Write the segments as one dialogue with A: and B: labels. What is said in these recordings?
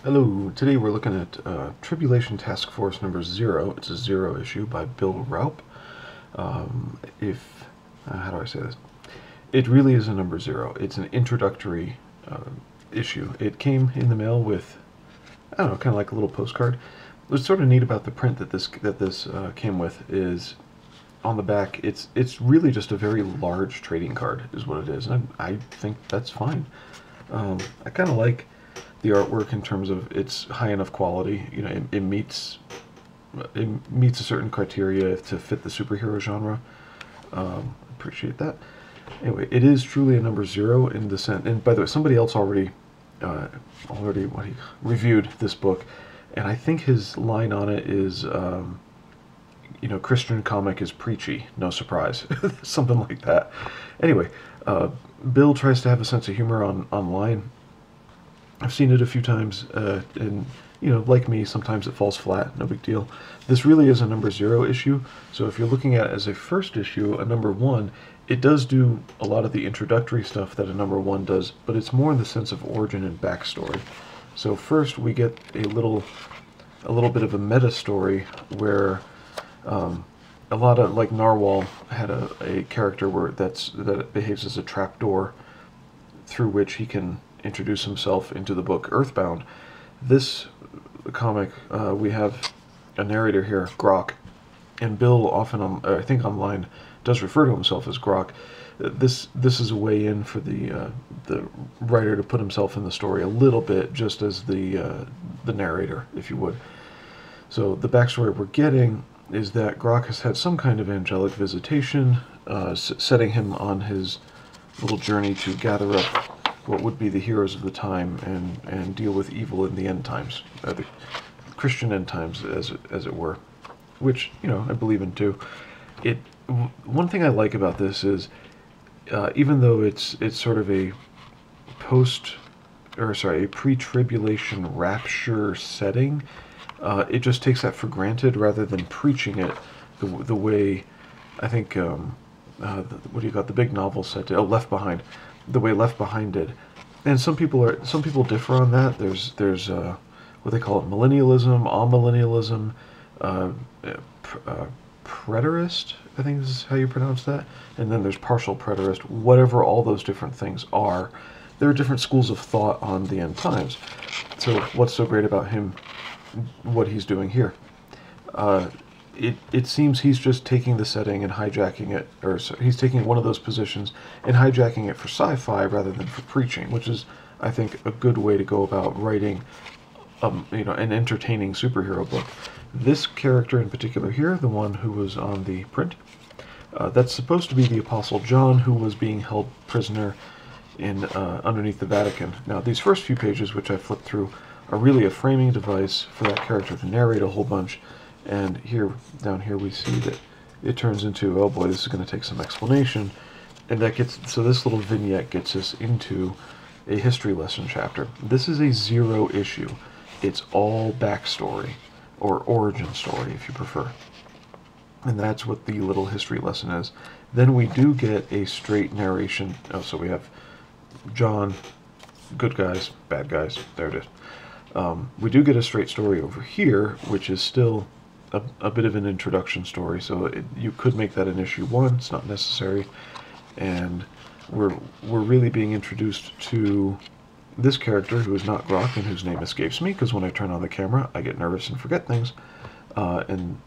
A: Hello, today we're looking at Tribulation Taskforce number 0. It's a 0 issue by Bill Raupp. How do I say this? It really is a number 0. It's an introductory issue. It came in the mail with, I don't know, kind of like a little postcard. What's sort of neat about the print that this came with is on the back, it's really just a very large trading card is what it is, and I think that's fine. I kind of like the artwork in terms of it's high enough quality. You know, it meets a certain criteria to fit the superhero genre. Appreciate that. Anyway, it is truly a number 0 in the sense. And by the way, somebody else already reviewed this book, and I think his line on it is, you know, Christian comic is preachy. No surprise, something like that. Anyway, Bill tries to have a sense of humor online. I've seen it a few times, and, you know, like me, sometimes it falls flat, no big deal. This really is a number 0 issue, so if you're looking at it as a first issue, a number 1, it does do a lot of the introductory stuff that a number 1 does, but it's more in the sense of origin and backstory. So first we get a little bit of a meta story where a lot of, like, Narwhal had a character that behaves as a trapdoor through which he can introduce himself into the book Earthbound. This comic, we have a narrator here, Grok, and Bill often, I think online, does refer to himself as Grok. This is a way in for the writer to put himself in the story a little bit, just as the narrator, if you would. So the backstory we're getting is that Grok has had some kind of angelic visitation, setting him on his little journey to gather up what would be the heroes of the time and deal with evil in the end times, the Christian end times, as it were, which, you know, I believe in too. One thing I like about this is, even though it's sort of a pre-tribulation rapture setting, it just takes that for granted rather than preaching it the way I think what do you got, the big novel set to, Left Behind, the way Left Behind did. And some people differ on that. There's what they call it, millennialism, amillennialism, preterist, I think this is how you pronounce that, and then there's partial preterist. Whatever all those different things are, there are different schools of thought on the end times. So what's so great about him, what he's doing here? It seems he's just taking the setting and hijacking it, or he's taking one of those positions and hijacking it for sci-fi rather than for preaching, which is, I think, a good way to go about writing, you know, an entertaining superhero book. This character in particular here, the one who was on the print, that's supposed to be the Apostle John, who was being held prisoner in underneath the Vatican. Now, these first few pages, which I flipped through, are really a framing device for that character to narrate a whole bunch. And here, down here, we see that it turns into, oh boy, this is going to take some explanation. And that gets, so this little vignette gets us into a history lesson chapter. This is a 0 issue. It's all backstory, or origin story, if you prefer. And that's what the little history lesson is. Then we do get a straight narration. Oh, so we have John, good guys, bad guys, there it is. We do get a straight story over here, which is still a bit of an introduction story, so you could make that an issue 1. It's not necessary, and we're really being introduced to this character who is not Grok and whose name escapes me, because when I turn on the camera I get nervous and forget things, and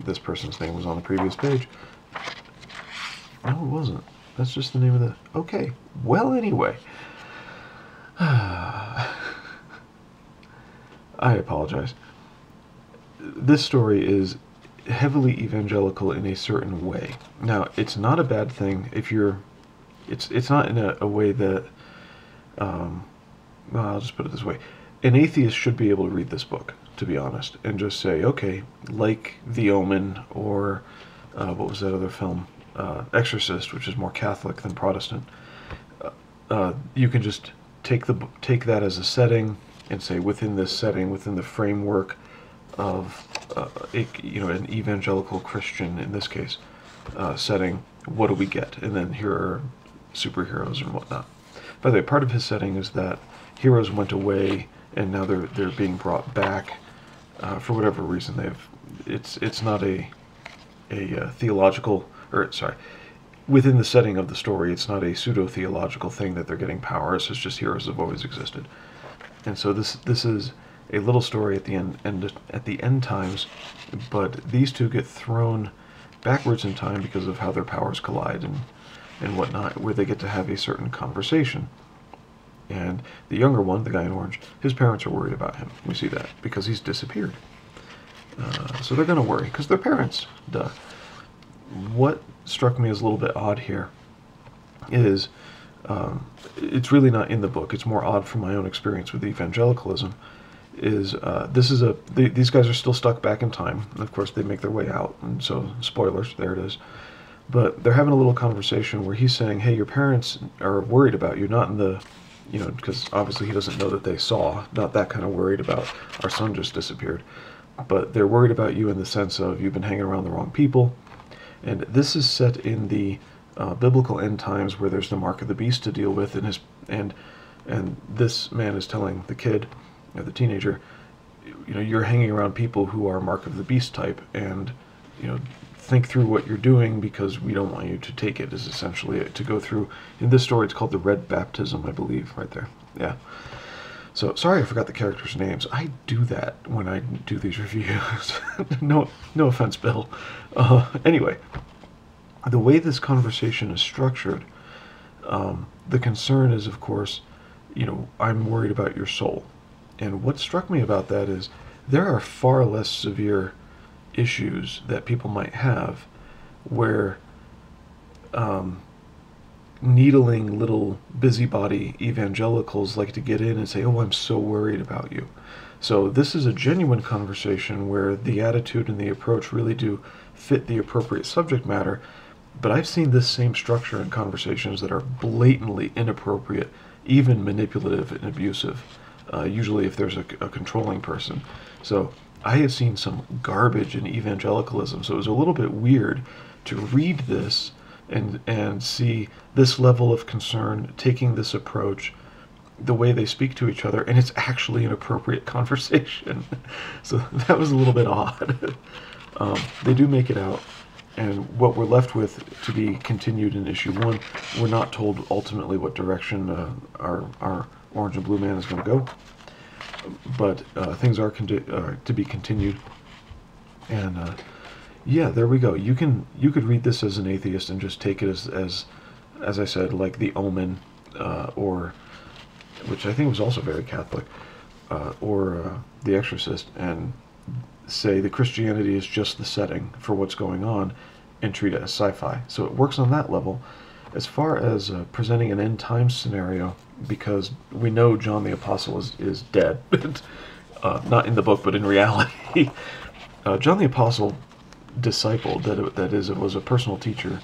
A: this person's name was on the previous page. No, it wasn't. That's just the name of the... Okay, well, anyway. I apologize. This story is heavily evangelical in a certain way. Now, it's not a bad thing if you're... It's not in a way that... well, I'll just put it this way. An atheist should be able to read this book, to be honest, and just say, okay, like The Omen, or what was that other film? Exorcist, which is more Catholic than Protestant. You can just take that as a setting and say, within this setting, within the framework of you know, an evangelical Christian, in this case, setting, what do we get? And then here are superheroes and whatnot. By the way, part of his setting is that heroes went away and now they're being brought back for whatever reason. It's not a theological, or sorry, within the setting of the story, it's not a pseudo-theological thing that they're getting powers. It's just heroes have always existed. And so this is a little story at the end times, but these two get thrown backwards in time because of how their powers collide and whatnot, where they get to have a certain conversation. And the younger one, the guy in orange, his parents are worried about him. We see that because he's disappeared. So they're going to worry because they're parents. Duh. What struck me as a little bit odd here is it's really not in the book. It's more odd from my own experience with evangelicalism. These guys are still stuck back in time. Of course, they make their way out, and so spoilers. There it is. But they're having a little conversation where he's saying, "Hey, your parents are worried about you, not in the, because obviously he doesn't know that they saw, not that kind of worried about our son just disappeared, but they're worried about you in the sense of you've been hanging around the wrong people." And this is set in the biblical end times where there's the mark of the beast to deal with, and this man is telling the kid, the teenager, you're hanging around people who are mark of the beast type, and think through what you're doing because we don't want you to take it, is essentially to go through. In this story, it's called the Red Baptism, I believe, right there. Yeah. So, sorry I forgot the characters' names. I do that when I do these reviews. No offense, Bill. Anyway, the way this conversation is structured, the concern is, of course, I'm worried about your soul. And what struck me about that is there are far less severe issues that people might have where needling little busybody evangelicals like to get in and say, "Oh, I'm so worried about you." So this is a genuine conversation where the attitude and the approach really do fit the appropriate subject matter. But I've seen this same structure in conversations that are blatantly inappropriate, even manipulative and abusive, usually if there's a controlling person. So I have seen some garbage in evangelicalism, so it was a little bit weird to read this and see this level of concern, taking this approach, the way they speak to each other, and it's actually an appropriate conversation. So that was a little bit odd. They do make it out, and what we're left with to be continued in issue 1, we're not told ultimately what direction our orange and blue man is going to go, but things are to be continued. And yeah, there we go. You could read this as an atheist and just take it as I said, like The Omen, or which I think was also very Catholic, or The Exorcist, and say the Christianity is just the setting for what's going on, and treat it as sci-fi. So it works on that level. As far as presenting an end times scenario, because we know John the Apostle is dead, not in the book, but in reality. John the Apostle discipled, that is, it was a personal teacher,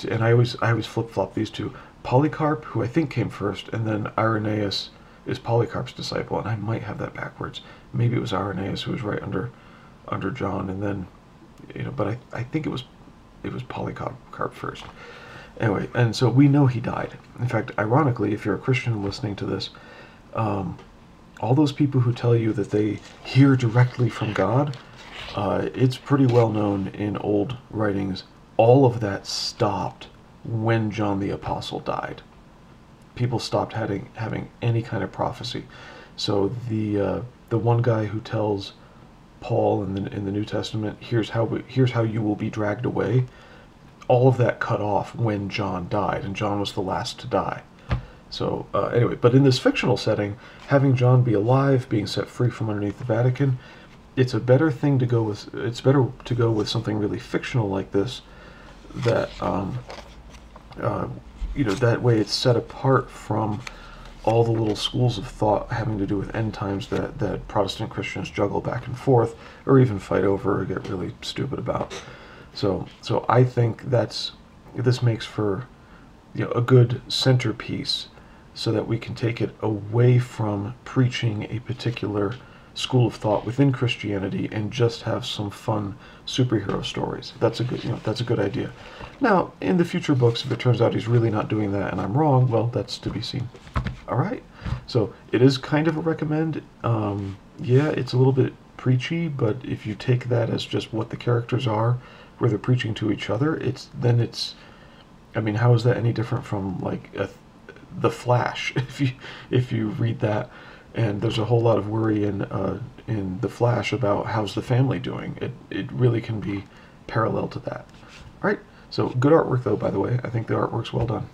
A: and I always flip-flop these two. Polycarp, who I think came first, and then Irenaeus is Polycarp's disciple, and I might have that backwards. Maybe it was Irenaeus who was right under John, and then, but I think it was Polycarp first. Anyway, and so we know he died. In fact, ironically, if you're a Christian listening to this, all those people who tell you that they hear directly from God, it's pretty well known in old writings, all of that stopped when John the Apostle died. People stopped having any kind of prophecy. So the one guy who tells Paul in the New Testament, here's how you will be dragged away, all of that cut off when John died, and John was the last to die. So anyway, but in this fictional setting, having John be alive, being set free from underneath the Vatican, it's a better thing to go with. It's better to go with something really fictional like this, that that way it's set apart from all the little schools of thought having to do with end times that Protestant Christians juggle back and forth, or even fight over or get really stupid about. So I think this makes for a good centerpiece, so that we can take it away from preaching a particular school of thought within Christianity and just have some fun superhero stories. That's a good, that's a good idea. Now, in the future books, if it turns out he's really not doing that and I'm wrong, well, that's to be seen. All right. So it is kind of a recommend. Yeah, it's a little bit preachy, but if you take that as just what the characters are, where they're preaching to each other, it's. I mean, how is that any different from like The Flash? If you read that, and there's a whole lot of worry in The Flash about how's the family doing. It really can be parallel to that. All right. So good artwork though, by the way. I think the artwork's well done.